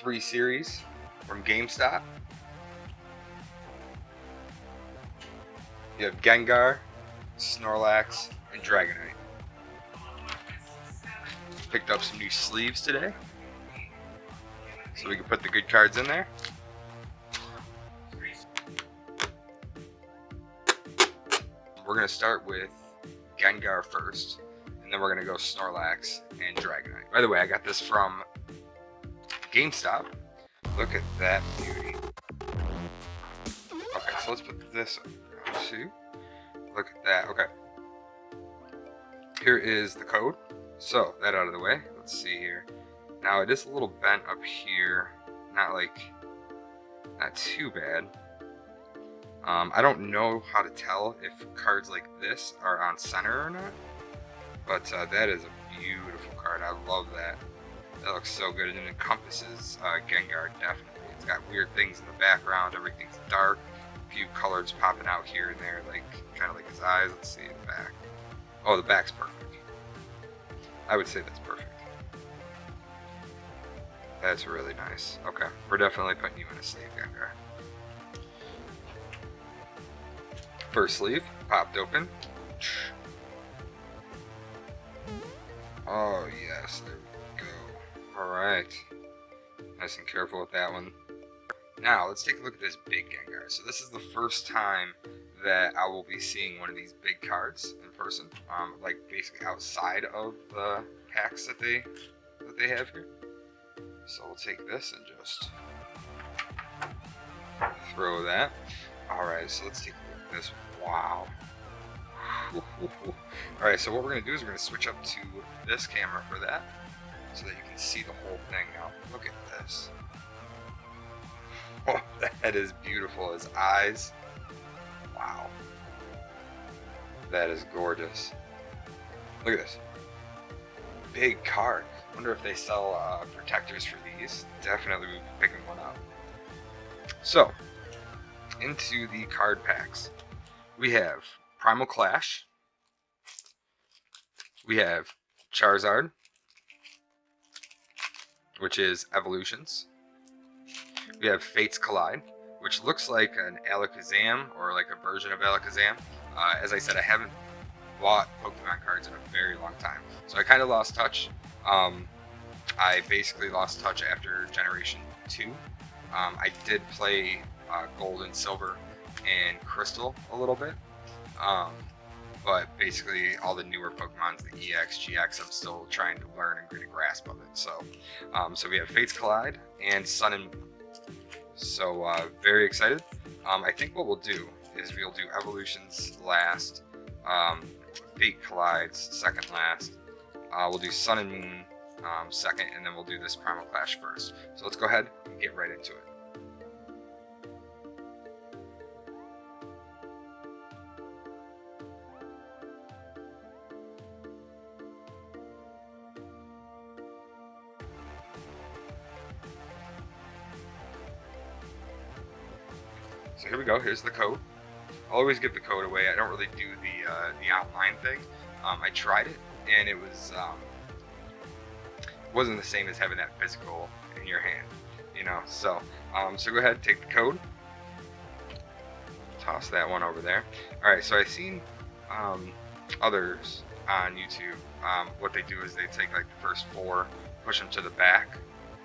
3 series from GameStop. You have Gengar, Snorlax, and Dragonite. Picked up some new sleeves today, so we can put the good cards in there. We're going to start with Gengar first, and then we're going to go Snorlax and Dragonite. By the way, I got this from GameStop. Look at that beauty. Okay, so let's put this too. Look at that. Okay. Here is the code. So, that out of the way. Let's see here. Now, it is a little bent up here. Not too bad. I don't know how to tell if cards like this are on center or not. But that is a beautiful card. I love that. That looks so good. And it encompasses Gengar, definitely. It's got weird things in the background. Everything's dark. A few colors popping out here and there, like kind of like his eyes. Let's see the back. Oh, the back's perfect. I would say that's perfect. That's really nice. Okay, we're definitely putting you in a sleeve, Gengar. First sleeve, popped open. Oh yes, there we go. Alright. Nice and careful with that one. Now, let's take a look at this big Gengar. So this is the first time that I will be seeing one of these big cards in person. Like basically outside of the packs that they have here. So we'll take this and just throw that. Alright, so let's take a look at this. Wow. Alright, so what we're going to do is we're going to switch up to this camera for that, so that you can see the whole thing now. Look at this. Oh, that is beautiful. His eyes. Wow. That is gorgeous. Look at this. Big card. Wonder if they sell protectors for these. Definitely would be picking one up. So, into the card packs. We have Primal Clash. We have Charizard, which is Evolutions. We have Fates Collide, which looks like an Alakazam, or like a version of Alakazam. As I said, I haven't bought Pokemon cards in a very long time, so I kind of lost touch. I basically lost touch after Generation 2. I did play Gold and Silver and Crystal a little bit, but basically all the newer Pokemons, the EX, GX, I'm still trying to learn and get a grasp of it. So, so we have Fates Collide and Sun and Moon. So very excited. I think what we'll do is we'll do Evolutions last, Fate Collides second last. We'll do Sun and Moon second, and then we'll do this Primal Clash first. So let's go ahead and get right into it. So here we go. Here's the code. I'll always give the code away. I don't really do the online thing. I tried it, and it wasn't the same as having that physical in your hand, you know. So so go ahead, take the code, toss that one over there. All right. So I've seen others on YouTube. What they do is they take like the first 4, push them to the back,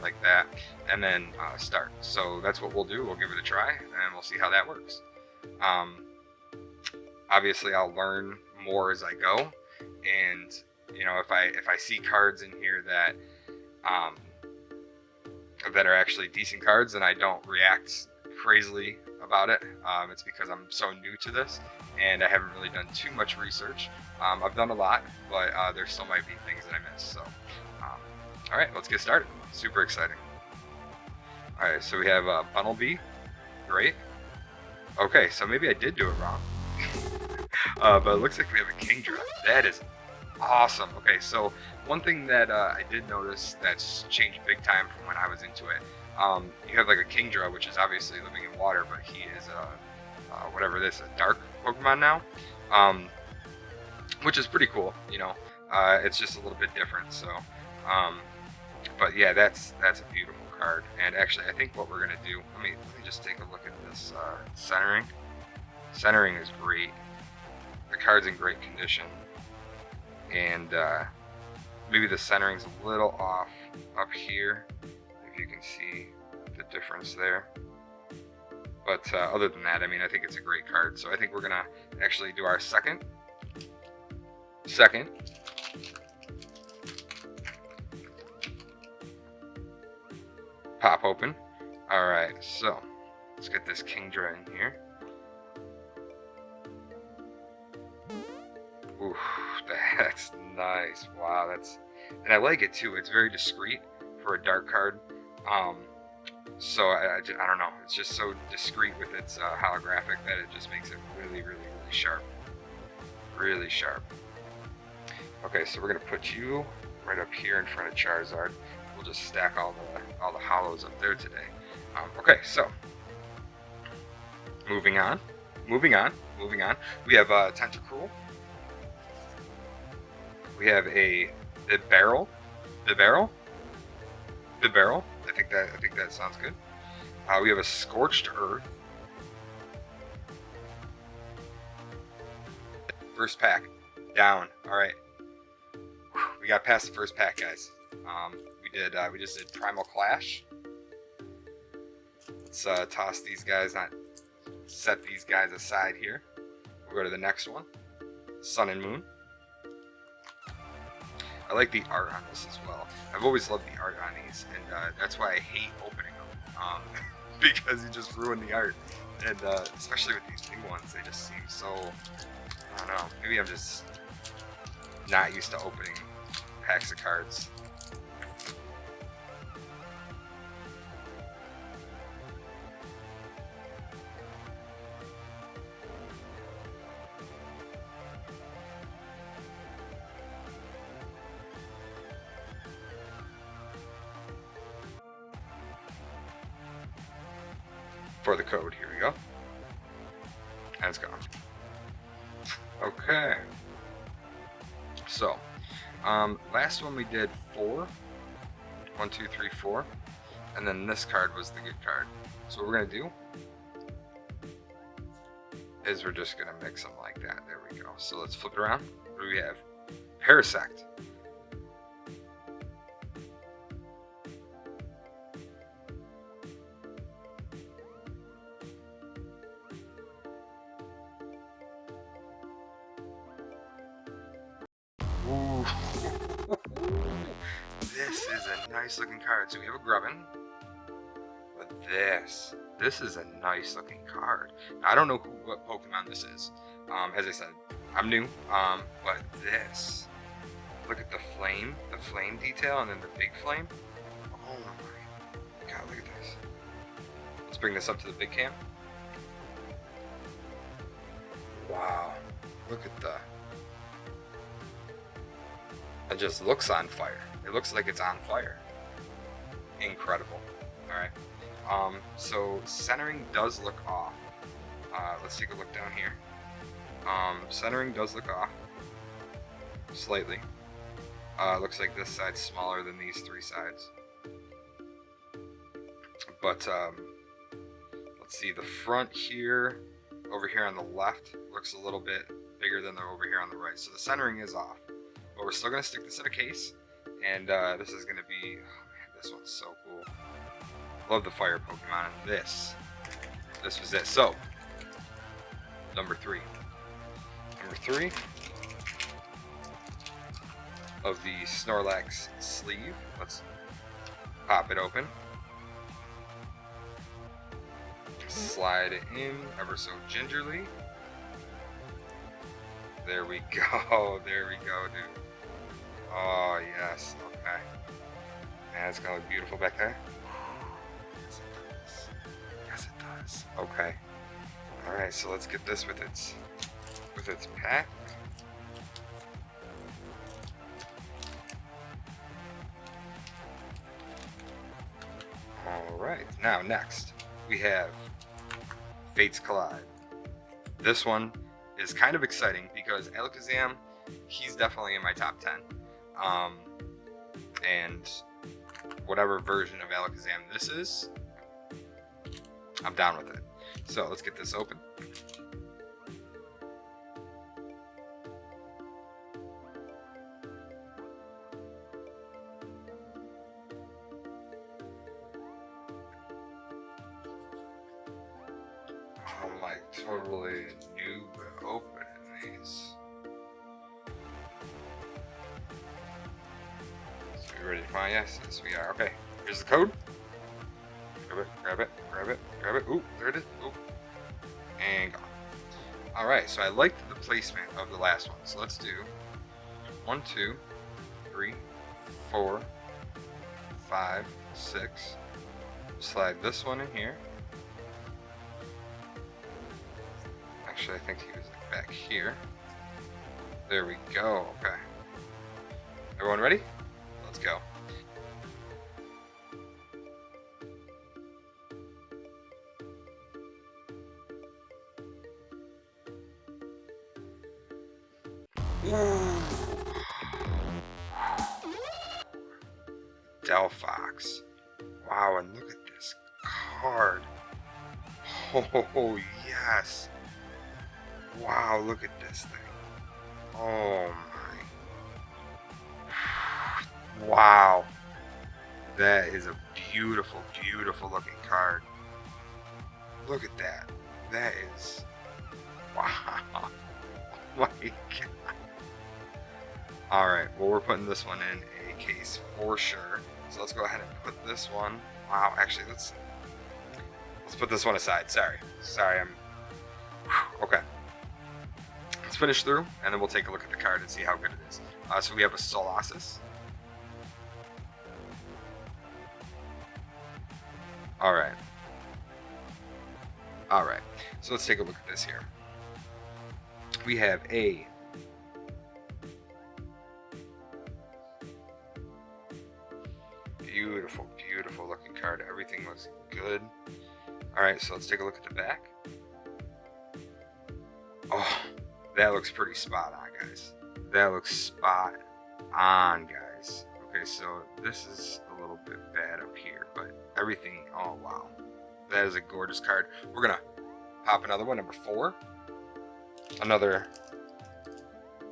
like that, and then start. So that's what we'll do. We'll give it a try, and we'll see how that works. Obviously, I'll learn more as I go, and you know, if I see cards in here that that are actually decent cards, and I don't react crazily about it, it's because I'm so new to this, and I haven't really done too much research. I've done a lot, but there still might be things that I missed. So, all right, let's get started. Super exciting. Alright, so we have Bunnelby. Great. Okay, so maybe I did do it wrong. But it looks like we have a Kingdra. That is awesome. Okay, so one thing that I did notice that's changed big time from when I was into it. You have like a Kingdra, which is obviously living in water, but he is a dark Pokemon now. Which is pretty cool, you know. It's just a little bit different, so but yeah, that's a beautiful card. And actually, I think what we're gonna do. Let me just take a look at this centering. Centering is great. The card's in great condition, and maybe the centering's a little off up here, if you can see the difference there. But other than that, I mean, I think it's a great card. So I think we're gonna actually do our second. Pop open. All right, so let's get this Kingdra in here. Ooh, that's nice. Wow, and I like it too. It's very discreet for a dark card. So I don't know. It's just so discreet with its holographic that it just makes it really, really, really sharp. Really sharp. Okay, so we're gonna put you right up here in front of Charizard. We'll just stack all the hollows up there today. Okay, so moving on. We have Tentacruel. We have a Bibarel. I think that sounds good. We have a Scorched Earth. First pack down. All right, we got past the first pack, guys. We just did Primal Clash. Let's toss these guys, not set these guys aside here. We'll go to the next one, Sun and Moon. I like the art on this as well. I've always loved the art on these, and that's why I hate opening them, because you just ruin the art. And especially with these big ones, they just seem so, I don't know, maybe I'm just not used to opening packs of cards. For the code, here we go. And it's gone. Okay. So, last one we did 4. 1, 2, 3, 4. And then this card was the good card. So what we're gonna do is we're just gonna mix them like that. There we go. So let's flip it around. What do we have? Parasect. Ooh. This is a nice looking card. So we have a Grubbin. But this is a nice looking card. Now, I don't know what Pokemon this is. As I said, I'm new. But this, look at the flame detail, and then the big flame. Oh my god, look at this. Let's bring this up to the big cam. Wow, look at the. It just looks on fire. It looks like it's on fire. Incredible. All right. So centering does look off. Let's take a look down here. Centering does look off slightly. Looks like this side's smaller than these 3 sides. But let's see, the front here, over here on the left, looks a little bit bigger than the over here on the right. So the centering is off. But we're still going to stick this in a case. And this is going to be, oh man, this one's so cool. Love the fire Pokemon. This was it. So, number 3 of the Snorlax sleeve. Let's pop it open. Slide it in ever so gingerly. There we go. There we go, dude. Oh, yes. Okay. Man, it's gonna look beautiful back there. Yes, it does. Yes, it does. Okay. All right, so let's get this with its pack. All right. Now, next we have Fates Collide. This one is kind of exciting because Alakazam, he's definitely in my top 10. And whatever version of Alakazam this is, I'm down with it. So let's get this open. I'm like totally noob opening these. So we ready to find? Yes, we are. Okay, here's the code. Grab it, grab it, grab it, grab it. Ooh, there it is. Ooh. And gone. Alright, so I liked the placement of the last one. So let's do 1, 2, 3, 4, 5, 6. Slide this one in here. Actually, I think he was back here. There we go. Okay. Everyone ready? Let's go. Delphox. Wow, and look at this card. Oh, yes. Wow, look at this thing. Oh my. Wow. That is a beautiful, beautiful looking card. Look at that. That is... Wow. Oh my god. Alright, well we're putting this one in a case for sure. So let's go ahead and put this one... Wow, actually let's put this one aside. Sorry, I'm... Okay. Let's finish through, and then we'll take a look at the card and see how good it is. So we have a Solosis. Alright. Alright, so let's take a look at this here. We have a beautiful, beautiful looking card. Everything looks good. Alright, so let's take a look at the back. Oh, that looks pretty spot on, guys. That looks spot on, guys. Okay, so this is a little bit bad up here, but everything, oh wow. That is a gorgeous card. We're gonna pop another one, number 4. Another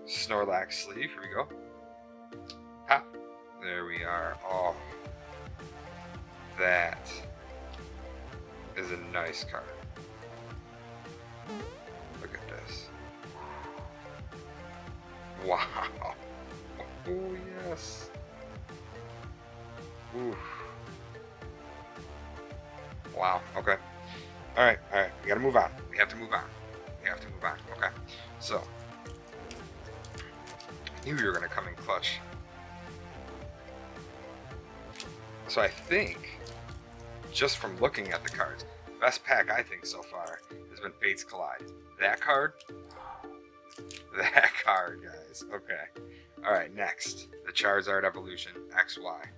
Snorlax sleeve. Here we go. Pop. There we are. Oh, that is a nice card. Look at this. Wow. Oh, yes. Oof. Wow. Okay. Alright. We gotta move on. We have to move on. Okay. So, I knew you were gonna come in clutch. So I think, just from looking at the cards, best pack I think so far has been Fates Collide. That card, guys. Okay. Alright, next, the Charizard Evolution XY.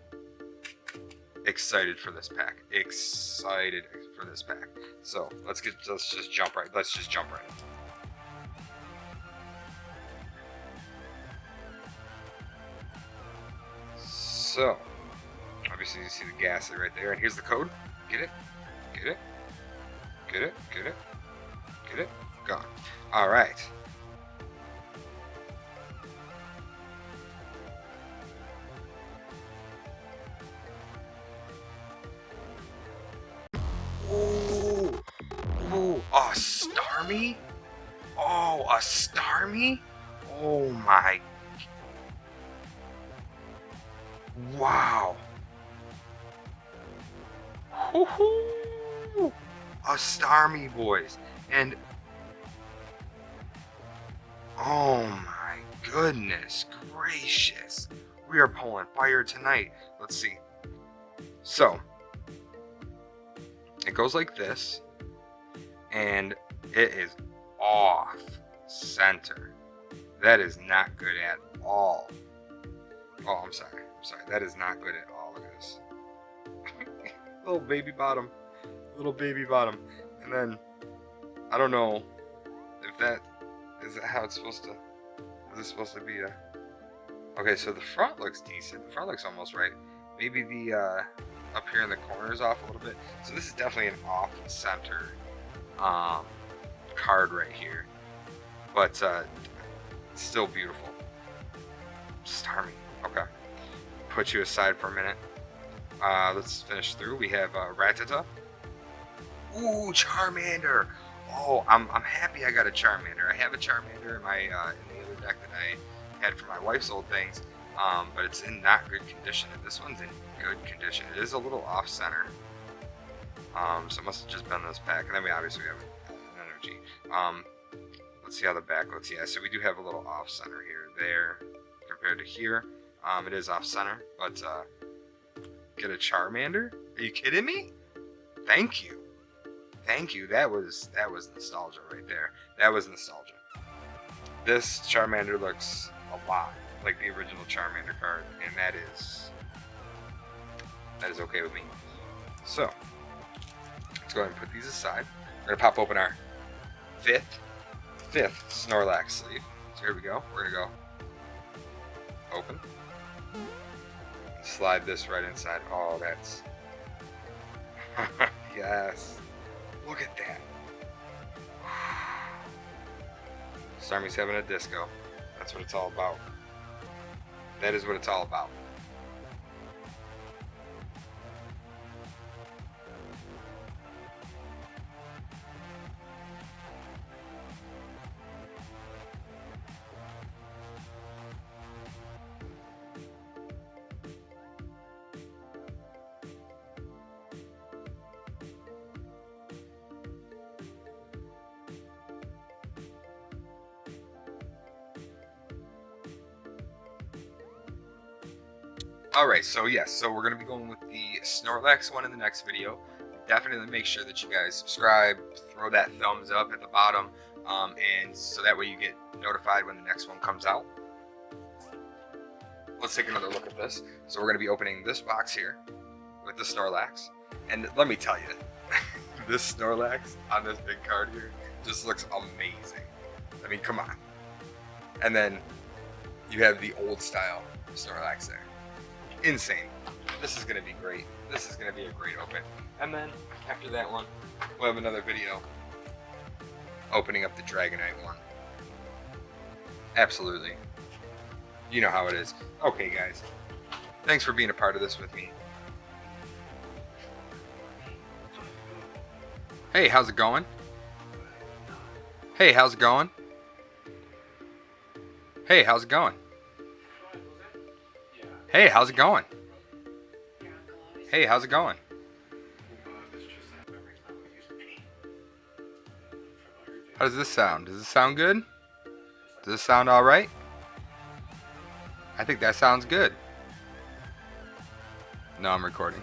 Excited for this pack. So let's just jump right in. So obviously you see the Ghastly right there, and here's the code. Get it. Gone. Alright. Ooh, a Starmie? Oh, a Starmie? Oh my. Wow. Woohoo! A Starmie, boys. And oh my goodness gracious. We are pulling fire tonight. Let's see. So, it goes like this, and it is off center. That is not good at all. Oh, I'm sorry. That is not good at all. Look at this. Little baby bottom. And then, I don't know if that, is that how it's supposed to, is this supposed to be a, okay, so the front looks decent. The front looks almost right. Maybe the up here in the corner is off a little bit. So this is definitely an off-center card right here, but still beautiful. Starmie. Okay. Put you aside for a minute. Let's finish through. We have Rattata. Ooh, Charmander. Oh, I'm happy I got a Charmander. I have a Charmander in my in the other deck that I had for my wife's old things, but it's in not good condition. And this one's in good condition. It is a little off center, so it must have just been this pack. And then we obviously have an energy. Let's see how the back looks. Yeah, so we do have a little off center here, there, compared to here. It is off center, but get a Charmander? Are you kidding me? Thank you. Thank you. That was nostalgia right there. That was nostalgia. This Charmander looks a lot like the original Charmander card, and that is okay with me. So let's go ahead and put these aside. We're gonna pop open our fifth Snorlax sleeve. So here we go. We're gonna go open. Slide this right inside. Oh, that's yes. Look at that. Starmie's having a disco. That's what it's all about. That is what it's all about. Alright, so yes, so we're going to be going with the Snorlax one in the next video. Definitely make sure that you guys subscribe, throw that thumbs up at the bottom, and so that way you get notified when the next one comes out. Let's take another look at this. So we're going to be opening this box here with the Snorlax. And let me tell you, this Snorlax on this big card here just looks amazing. I mean, come on. And then you have the old style Snorlax there. Insane. This is going to be great. This is going to be a great open. And then after that one, we'll have another video opening up the Dragonite one. Absolutely. You know how it is. Okay, guys. Thanks for being a part of this with me. Hey, how's it going? Hey, how's it going? Hey, how's it going? Hey, how's it going? Hey, how's it going? How does this sound? Does this sound good? Does this sound alright? I think that sounds good. No, I'm recording.